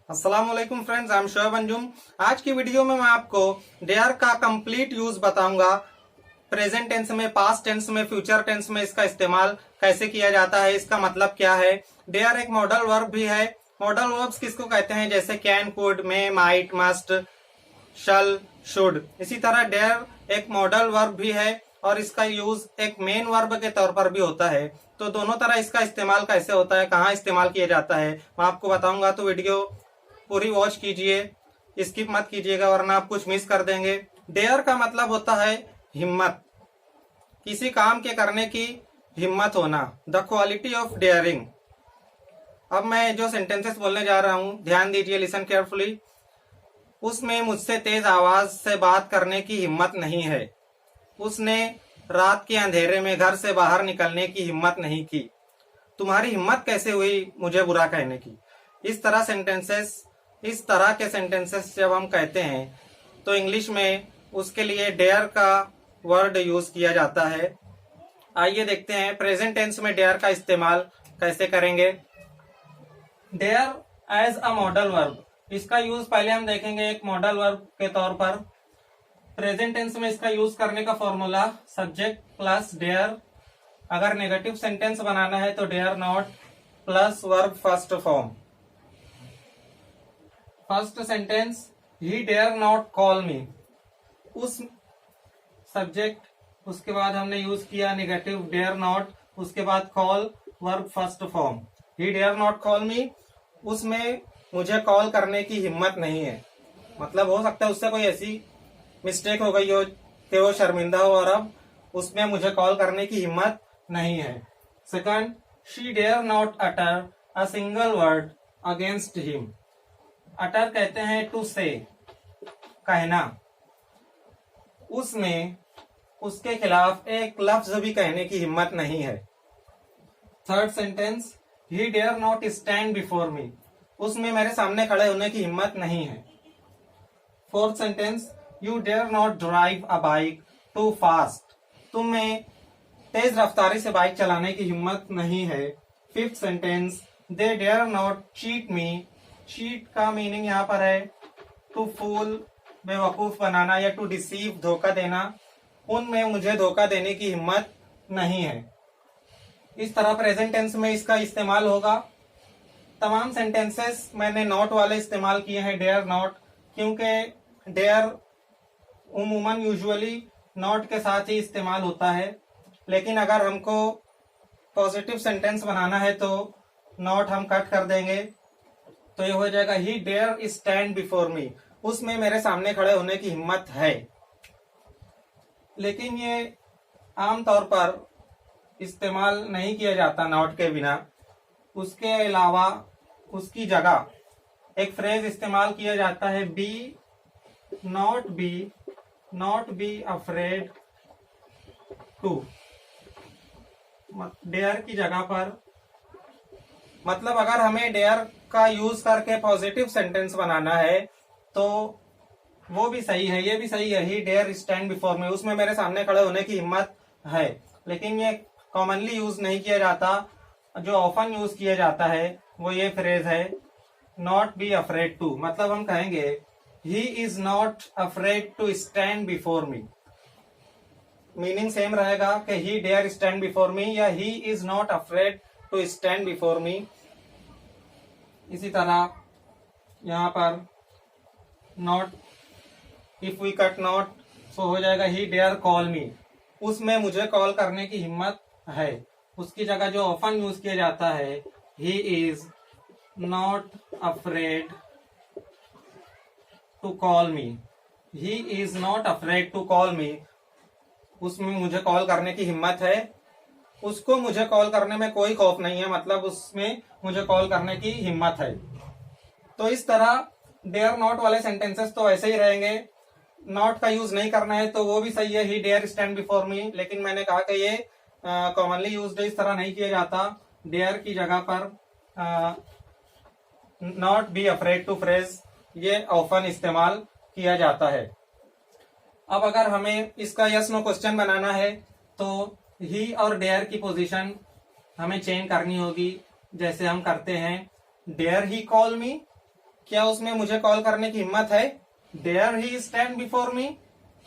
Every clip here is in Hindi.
अस्सलाम वालेकुम friends, I am Shoaib Anjum. आज की वीडियो में मैं आपको डेयर का कंप्लीट यूज बताऊंगा। प्रेजेंट टेंस में, पास्ट टेंस में, फ्यूचर टेंस में इसका इस्तेमाल कैसे किया जाता है, इसका मतलब क्या है। डेयर एक मॉडल वर्ब भी है। मॉडल वर्ब्स किसको कहते हैं? जैसे can, could, may, might, must, shall, should. इसी तरह डेयर एक मॉडल वर्ब भी है और इसका यूज एक मेन वर्ब के तौर पर भी होता है। तो दोनों तरह इसका इस्तेमाल कैसे होता है, कहाँ इस्तेमाल किया जाता है, मैं आपको बताऊंगा। तो वीडियो पूरी वॉच कीजिए, स्किप मत कीजिएगा वरना आप कुछ मिस कर देंगे। डेयर का मतलब होता है हिम्मत, किसी काम के करने की हिम्मत होना, द क्वालिटी ऑफ डेयरिंग। अब मैं जो सेंटेंसेस बोलने जा रहा हूं, ध्यान दीजिए, लिसन केयरफुली। उसमें मुझसे तेज आवाज से बात करने की हिम्मत नहीं है। उसने रात के अंधेरे में घर से बाहर निकलने की हिम्मत नहीं की। तुम्हारी हिम्मत कैसे हुई मुझे बुरा कहने की। इस तरह के सेंटेंसेस जब हम कहते हैं तो इंग्लिश में उसके लिए डेयर का वर्ड यूज किया जाता है। आइए देखते हैं प्रेजेंट टेंस में डेयर का इस्तेमाल कैसे करेंगे। Dare as a modal verb, इसका यूज पहले हम देखेंगे एक मॉडल वर्ब के तौर पर। प्रेजेंट टेंस में इसका यूज करने का फॉर्मूला सब्जेक्ट प्लस डेयर। अगर नेगेटिव सेंटेंस बनाना है तो dare not plus verb first form. First sentence, he dare not call me. उस सब्जेक्ट, उसके बाद हमने यूज किया नेगेटिव डेयर नॉट, उसके बाद call verb first form. He dare not call me, उसमें मुझे कॉल करने की हिम्मत नहीं है। मतलब हो सकता है उससे कोई ऐसी मिस्टेक हो गई हो कि वो शर्मिंदा हो और अब उसमें मुझे कॉल करने की हिम्मत नहीं है। Second, she dare not utter a single word against him. Utter कहते हैं टू से, कहना। उसमें उसके खिलाफ एक लफ्ज भी कहने की हिम्मत नहीं है। Third sentence, he dare not stand before me. उसमें मेरे सामने खड़े होने की हिम्मत नहीं है। Fourth sentence, you dare not drive a bike too fast. तुम्हें तेज रफ्तारी से बाइक चलाने की हिम्मत नहीं है। Fifth sentence, they dare not cheat me. Cheat का मीनिंग यहाँ पर है टू फूल, बेवकूफ बनाना या टू डिसीव, धोखा देना। उनमें मुझे धोखा देने की हिम्मत नहीं है। इस तरह प्रेजेंट टेंस में इसका इस्तेमाल होगा। तमाम सेंटेंसेस मैंने नॉट वाले इस्तेमाल किए हैं, डेयर नॉट, क्योंकि डेयर उमूमन यूजुअली नॉट के साथ ही इस्तेमाल होता है। लेकिन अगर हमको पॉजिटिव सेंटेंस बनाना है तो नॉट हम कट कर देंगे, तो ये हो जाएगा he dare stand before me. उसमें मेरे सामने खड़े होने की हिम्मत है। लेकिन ये आमतौर पर इस्तेमाल नहीं किया जाता नॉट के बिना। उसके अलावा उसकी जगह एक फ्रेज इस्तेमाल किया जाता है, not be afraid to. Dare की जगह पर, मतलब अगर हमें डेयर का यूज करके पॉजिटिव सेंटेंस बनाना है तो वो भी सही है, ये भी सही है, he dare stand before me. उसमें मेरे सामने खड़े होने की हिम्मत है। लेकिन ये कॉमनली यूज नहीं किया जाता। जो ऑफन यूज किया जाता है वो ये फ्रेज है, नॉट बी अफ्रेड टू। मतलब हम कहेंगे he is not afraid to stand before me. Meaning same रहेगा कि he dare stand before me या he is not afraid to stand before me. इसी तरह यहाँ पर not, if we cut not तो हो जाएगा ही डेयर कॉल मी। उसमें मुझे कॉल करने की हिम्मत है। उसकी जगह जो ऑफन यूज किया जाता है, he is not afraid to call me. He is not afraid to call me, उसमें मुझे कॉल करने की हिम्मत है। उसको मुझे कॉल करने में कोई खौफ नहीं है, मतलब उसमें मुझे कॉल करने की हिम्मत है। तो इस तरह डेयर नॉट वाले सेंटेंसेस तो ऐसे ही रहेंगे। नॉट का यूज नहीं करना है तो वो भी सही है, he dare stand before me. लेकिन मैंने कहा कि ये कॉमनली यूज इस तरह नहीं किया जाता। डेयर की जगह पर not be afraid to phrase ये ऑफन इस्तेमाल किया जाता है। अब अगर हमें इसका यस नो क्वेश्चन बनाना है तो ही और डेयर की पोजीशन हमें चेंज करनी होगी। जैसे हम करते हैं, डेयर ही कॉल मी, क्या उसमें मुझे कॉल करने की हिम्मत है? Dare he stand before me,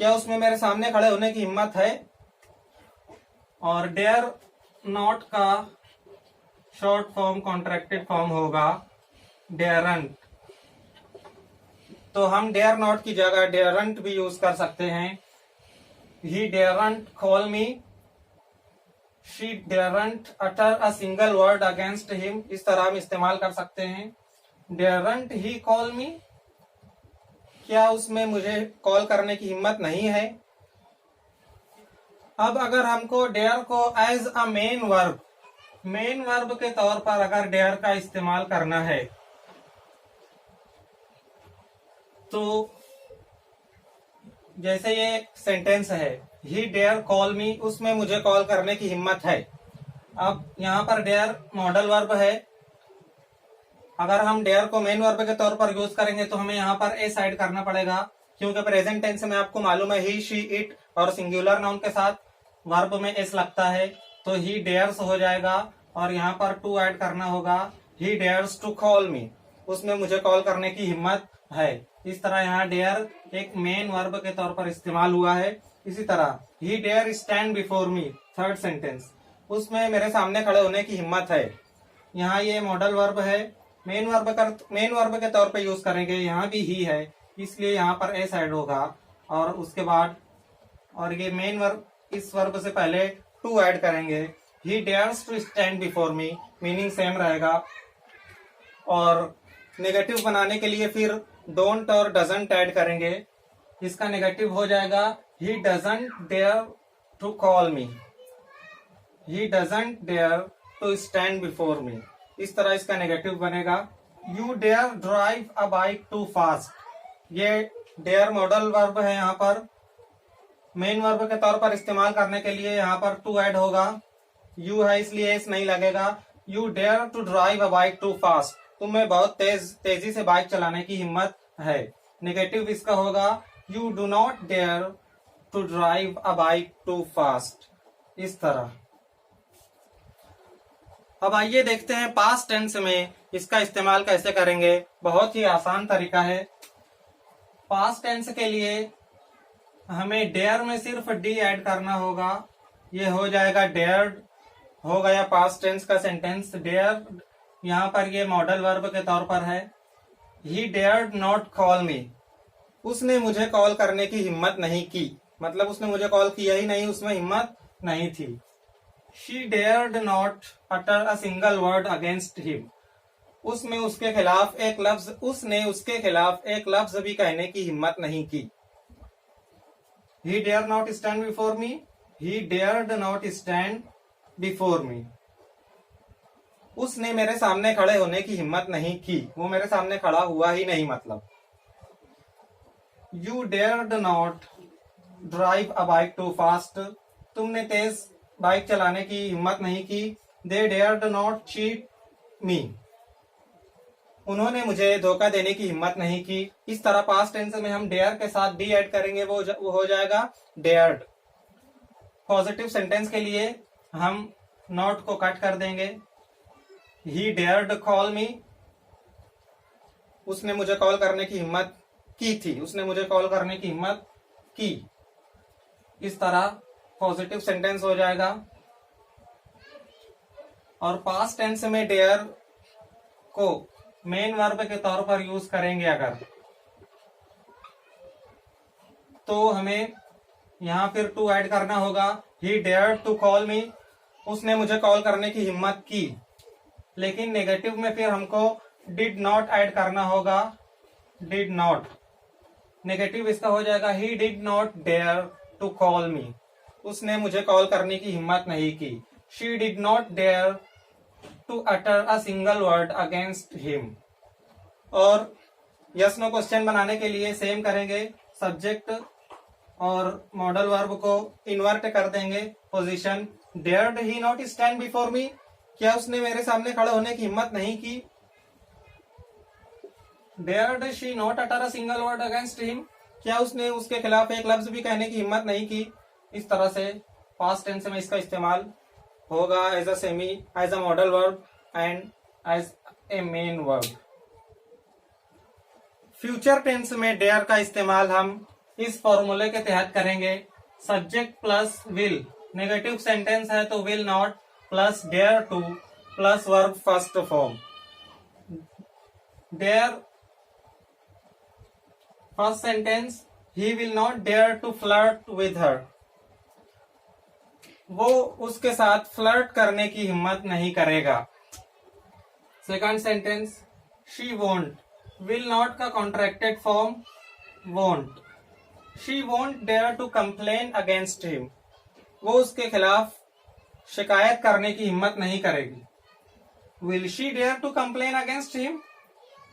क्या उसमें मेरे सामने खड़े होने की हिम्मत है? और डेयर नॉट का शॉर्ट फॉर्म कॉन्ट्रैक्टेड फॉर्म होगा डेयरंट। तो हम डेयर नॉट की जगह डेयरंट भी यूज कर सकते हैं। He daren't call me, she daren't utter a single word against him, इस तरह हम इस्तेमाल कर सकते हैं। डेयरंट ही कॉल मी, क्या उसमें मुझे कॉल करने की हिम्मत नहीं है? अब अगर हमको डेयर को एज अ मेन वर्ब के तौर पर अगर डेयर का इस्तेमाल करना है तो जैसे ये सेंटेंस है ही डेयर कॉल मी, उसमें मुझे कॉल करने की हिम्मत है। अब यहाँ पर डेयर मॉडल वर्ब है, अगर हम डेयर को मेन वर्ब के तौर पर यूज करेंगे तो हमें यहाँ पर एस ऐड करना पड़ेगा, क्योंकि प्रेजेंट टेंस में आपको मालूम है ही शी इट और सिंगुलर नाउन के साथ वर्ब में एस लगता है, तो ही डेयर्स हो जाएगा और यहाँ पर टू ऐड करना होगा, ही डेयर्स टू कॉल मी, उसमें मुझे कॉल करने की हिम्मत है। इस तरह यहाँ डेयर एक मेन वर्ब के तौर पर इस्तेमाल हुआ है। इसी तरह ही dare stand before me, third sentence, उसमें मेरे सामने खड़े होने की हिम्मत है। यहाँ ये मॉडल वर्ब है, मेन वर्ब के तौर पे यूज करेंगे, यहाँ भी ही है इसलिए यहाँ पर एस ऐड होगा और उसके बाद और ये मेन वर्ब, इस वर्ब से पहले टू ऐड करेंगे, he dares to stand before me, meaning same रहेगा। और नेगेटिव बनाने के लिए फिर डोंट और डजंट ऐड करेंगे, इसका नेगेटिव हो जाएगा he doesn't dare to call me, he doesn't dare to stand before me, इस तरह इसका नेगेटिव बनेगा। You dare drive a bike too fast, ये डेयर मॉडल वर्ब है, यहाँ पर मेन वर्ब के तौर पर इस्तेमाल करने के लिए यहाँ पर टू ऐड होगा, यू है इसलिए एस नहीं लगेगा। You dare to drive a bike too fast, तुम्हें बहुत तेजी से बाइक चलाने की हिम्मत है। नेगेटिव इसका होगा you do not dare to drive a bike too fast, इस तरह। अब आइए देखते हैं पास्ट टेंस में इसका इस्तेमाल कैसे करेंगे। बहुत ही आसान तरीका है। पास्ट टेंस के लिए हमें डेयर में सिर्फ डी ऐड करना होगा, ये हो जाएगा डेयर्ड, हो गया पास्ट टेंस का सेंटेंस। डेयर यहाँ पर ये मॉडल वर्ब के तौर पर है। ही डेयर्ड नॉट कॉल मी, उसने मुझे कॉल करने की हिम्मत नहीं की, मतलब उसने मुझे कॉल किया ही नहीं, उसमें हिम्मत नहीं थी। She dared not utter a single word against him, उसने उसके खिलाफ एक लफ्ज भी कहने की हिम्मत नहीं की। He dare not stand before me, he dared not stand before me, उसने मेरे सामने खड़े होने की हिम्मत नहीं की, वो मेरे सामने खड़ा हुआ ही नहीं मतलब। You dared not drive a bike too fast, तुमने तेज बाइक चलाने की हिम्मत नहीं की। They dared not cheat me, उन्होंने मुझे धोखा देने की हिम्मत नहीं की। इस तरह पास्ट टेंस में हम डेयर के साथ डी ऐड करेंगे, वो हो जाएगा डेयर्ड। पॉजिटिव सेंटेंस के लिए हम नॉट को कट कर देंगे। ही डेयर्ड कॉल मी, उसने मुझे कॉल करने की हिम्मत की थी, उसने मुझे कॉल करने की हिम्मत की। इस तरह पॉजिटिव सेंटेंस हो जाएगा। और पास्ट टेंस में डेयर को मेन वर्ब के तौर पर यूज करेंगे अगर, तो हमें यहां फिर टू ऐड करना होगा। ही डेयर्ड टू कॉल मी, उसने मुझे कॉल करने की हिम्मत की। लेकिन नेगेटिव में फिर हमको डिड नॉट ऐड करना होगा। डिड नॉट, नेगेटिव इसका हो जाएगा he did not dare to call me, उसने मुझे कॉल करने की हिम्मत नहीं की। She did not dare to utter a single word against him. और यस नो क्वेश्चन बनाने के लिए सेम करेंगे, सब्जेक्ट और मॉडल वर्ब को इन्वर्ट कर देंगे position. Dared he not stand before me, क्या उसने मेरे सामने खड़े होने की हिम्मत नहीं की। Dared she not utter a single word against him, क्या उसने उसके खिलाफ एक लफ्ज भी कहने की हिम्मत नहीं की। इस तरह से पास्ट टेंस में इसका इस्तेमाल होगा as a modal verb and as a main verb. Future tense में डेयर का इस्तेमाल हम इस फॉर्मूले के तहत करेंगे। Subject plus will, negative sentence है तो will not plus dare to plus verb first form. Dare first sentence, he will not dare to flirt with her, वो उसके साथ फ्लर्ट करने की हिम्मत नहीं करेगा। Second sentence, she won't, will not का contracted form won't, she won't dare to complain against him, वो उसके खिलाफ शिकायत करने की हिम्मत नहीं करेगी। Will she dare to complain against him,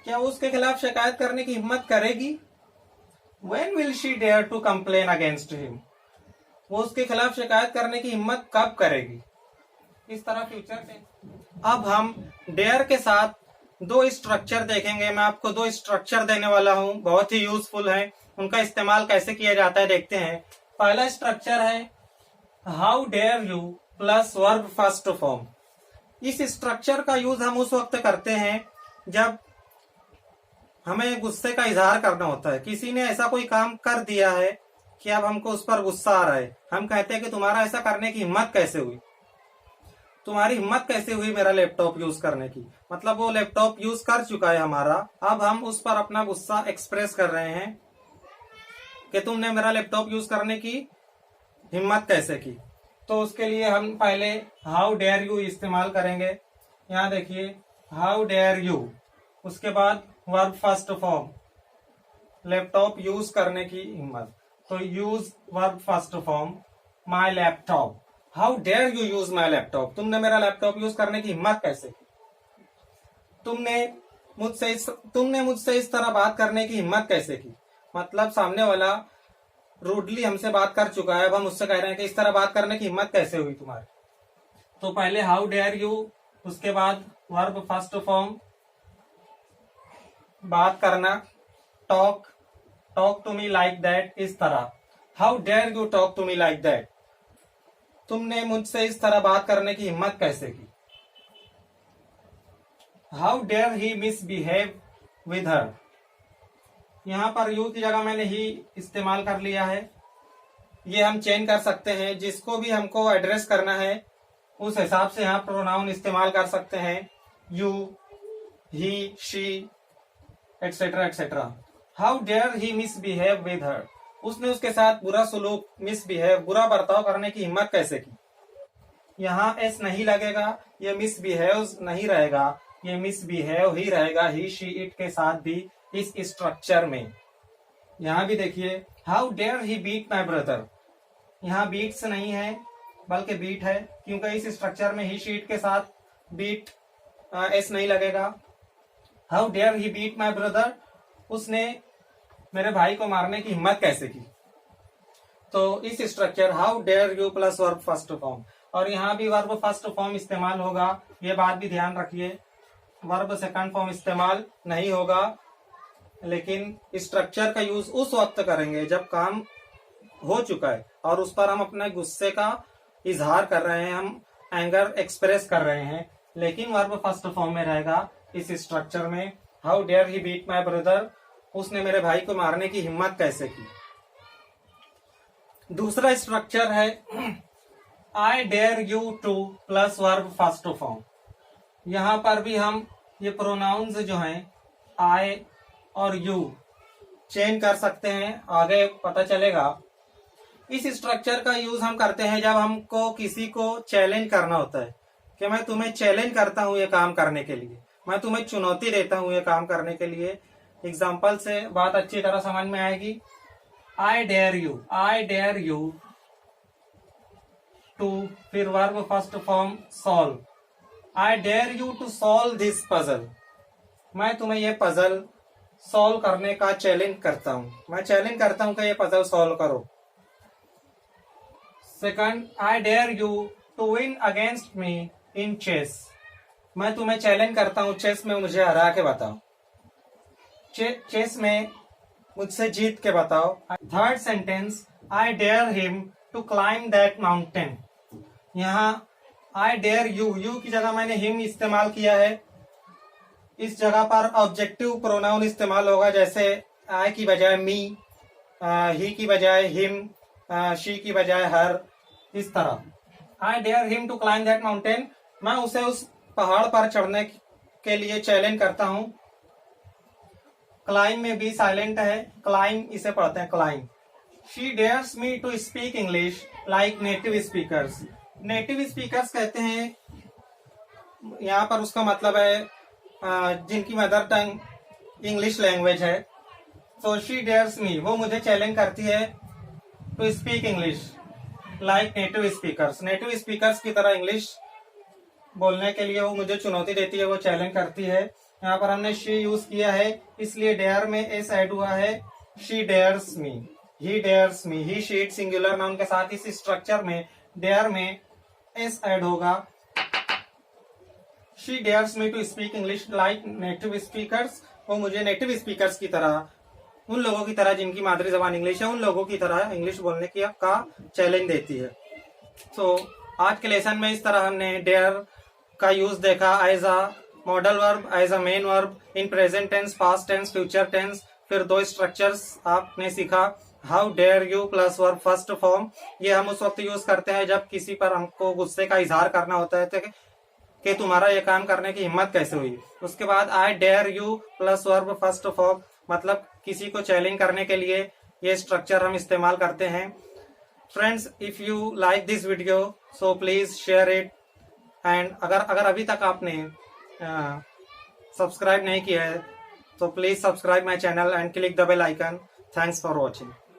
क्या वो उसके खिलाफ शिकायत करने की हिम्मत करेगी। When will she dare to complain against him, वो उसके खिलाफ शिकायत करने की हिम्मत कब करेगी। इस तरह फ्यूचर टेंस। अब हम डेयर के साथ दो स्ट्रक्चर देखेंगे। मैं आपको दो स्ट्रक्चर देने वाला हूं, बहुत ही यूजफुल है। उनका इस्तेमाल कैसे किया जाता है देखते हैं। पहला स्ट्रक्चर है how dare you plus verb first form. इस स्ट्रक्चर का यूज हम उस वक्त करते हैं जब हमें गुस्से का इजहार करना होता है। किसी ने ऐसा कोई काम कर दिया है कि अब हमको उस पर गुस्सा आ रहा है। हम कहते हैं कि तुम्हारा ऐसा करने की हिम्मत कैसे हुई, तुम्हारी हिम्मत कैसे हुई मेरा लैपटॉप यूज करने की। मतलब वो लैपटॉप यूज कर चुका है हमारा, अब हम उस पर अपना गुस्सा एक्सप्रेस कर रहे हैं कि तुमने मेरा लैपटॉप यूज करने की हिम्मत कैसे की। तो उसके लिए हम पहले हाउ डेयर यू इस्तेमाल करेंगे। यहाँ देखिए हाउ डेयर यू, उसके बाद verb first form, laptop use करने की हिम्मत, तो use verb first form my laptop. How dare you use my laptop, तुमने मेरा लैपटॉप यूज करने की हिम्मत कैसे की। तुमने मुझसे इस तरह बात करने की हिम्मत कैसे की। मतलब सामने वाला रूडली हमसे बात कर चुका है, अब हम उससे कह रहे हैं कि इस तरह बात करने की हिम्मत कैसे हुई तुम्हारी। तो पहले हाउ डेयर यू, उसके बाद वर्ब फर्स्ट फॉर्म, बात करना, talk, talk to me like that, इस तरह। How dare you talk to me like that, तुमने मुझसे इस तरह बात करने की हिम्मत कैसे की। How dare he misbehave with her, यहां पर यू की जगह मैंने ही इस्तेमाल कर लिया है। ये हम चेंज कर सकते हैं, जिसको भी हमको एड्रेस करना है उस हिसाब से यहाँ प्रोनाउन इस्तेमाल कर सकते हैं, you, he, she, etcetera etcetera. How dare he misbehave with her, उसने उसके साथ बुरा सलूक, मिसबिहेव, बुरा बर्ताव करने की हिम्मत कैसे की। यहाँ एस नहीं लगेगा, ये मिसबिहेव नहीं रहेगा, ये मिसबिहेव ही रहेगा, ही, शी, इट के साथ भी इस स्ट्रक्चर में। यहाँ भी देखिए how dare he beat my brother, यहाँ बीट्स नहीं है बल्कि बीट है, क्योंकि इस स्ट्रक्चर में ही शीट के साथ बीट एस नहीं लगेगा। How dare he beat my brother, उसने मेरे भाई को मारने की हिम्मत कैसे की। तो इस structure how dare you plus verb first form, और यहाँ भी वर्ब फर्स्ट फॉर्म इस्तेमाल होगा, ये बात भी ध्यान रखिए। वर्ब सेकंड फॉर्म इस्तेमाल नहीं होगा, लेकिन स्ट्रक्चर का यूज उस वक्त करेंगे जब काम हो चुका है और उस पर हम अपने गुस्से का इजहार कर रहे हैं, हम एंगर एक्सप्रेस कर रहे हैं, लेकिन वर्ब फर्स्ट फॉर्म में रहेगा इस स्ट्रक्चर में। How dare he beat my brother, उसने मेरे भाई को मारने की हिम्मत कैसे की। दूसरा स्ट्रक्चर है I dare you to plus verb first form. यहां पर भी हम ये प्रोनाउंस जो हैं आई और यू चेंज कर सकते हैं, आगे पता चलेगा। इस स्ट्रक्चर का यूज हम करते हैं जब हमको किसी को चैलेंज करना होता है कि मैं तुम्हें चैलेंज करता हूं ये काम करने के लिए, मैं तुम्हें चुनौती देता हूं ये काम करने के लिए। एग्जाम्पल से बात अच्छी तरह समझ में आएगी। आई डेयर यू टू, फिर verb first form solve, I dare you to solve this puzzle, मैं तुम्हें ये पजल सॉल्व करने का चैलेंज करता हूं, मैं चैलेंज करता हूं कि ये पजल सॉल्व करो। Second, I dare you to win against me in chess, मैं तुम्हें चैलेंज करता हूं चेस में मुझे हरा के बताओ, चेस में मुझसे जीत के बताओ। Third sentence, I dare him to climb that mountain, यहाँ आई डेयर यू की जगह मैंने हिम इस्तेमाल किया है। इस जगह पर ऑब्जेक्टिव प्रोनाउन इस्तेमाल होगा, जैसे आई की बजाय मी, ही की बजाय हिम, शी की बजाय हर, इस तरह। I dare him to climb that mountain, मैं उसे उस पहाड़ पर चढ़ने के लिए चैलेंज करता हूं। क्लाइंब में भी साइलेंट है, क्लाइंब इसे पढ़ते हैं climb. She dares me to speak English like native speakers. Native speakers कहते हैं, यहाँ पर उसका मतलब है जिनकी मदर टंग इंग्लिश लैंग्वेज है। सो शी डेयर्स मी, वो मुझे चैलेंज करती है to speak English like native speakers, native speakers की तरह इंग्लिश बोलने के लिए वो मुझे चुनौती देती है, वो चैलेंज करती है। यहाँ पर हमने शी यूज किया है, इसलिए डेयर में एस ऐड हुआ है। She dares me, he dares me, he she singular noun के साथ इस स्ट्रक्चर में डेयर में एस ऐड होगा। She dares me to speak English like native speakers, वो मुझे नेटिव स्पीकर्स की तरह, उन लोगों की तरह जिनकी मादरी जबान इंग्लिश है, उन लोगों की तरह इंग्लिश बोलने की का चैलेंज देती है। तो आज के लेसन में इस तरह हमने डेयर का यूज देखा as a modal verb, as a main verb, in present tense, past tense, future tense. फिर दो स्ट्रक्चर्स आपने सीखा, how dare you plus verb first form, ये हम उस वक्त यूज करते हैं जब किसी पर हमको गुस्से का इजहार करना होता है कि तुम्हारा ये काम करने की हिम्मत कैसे हुई। उसके बाद I dare you plus verb first form, मतलब किसी को चैलेंज करने के लिए ये स्ट्रक्चर हम इस्तेमाल करते हैं। Friends, if you like this video so please share it, and अगर अभी तक आपने सब्सक्राइब नहीं किया है तो please subscribe my channel and click the bell icon. Thanks for watching.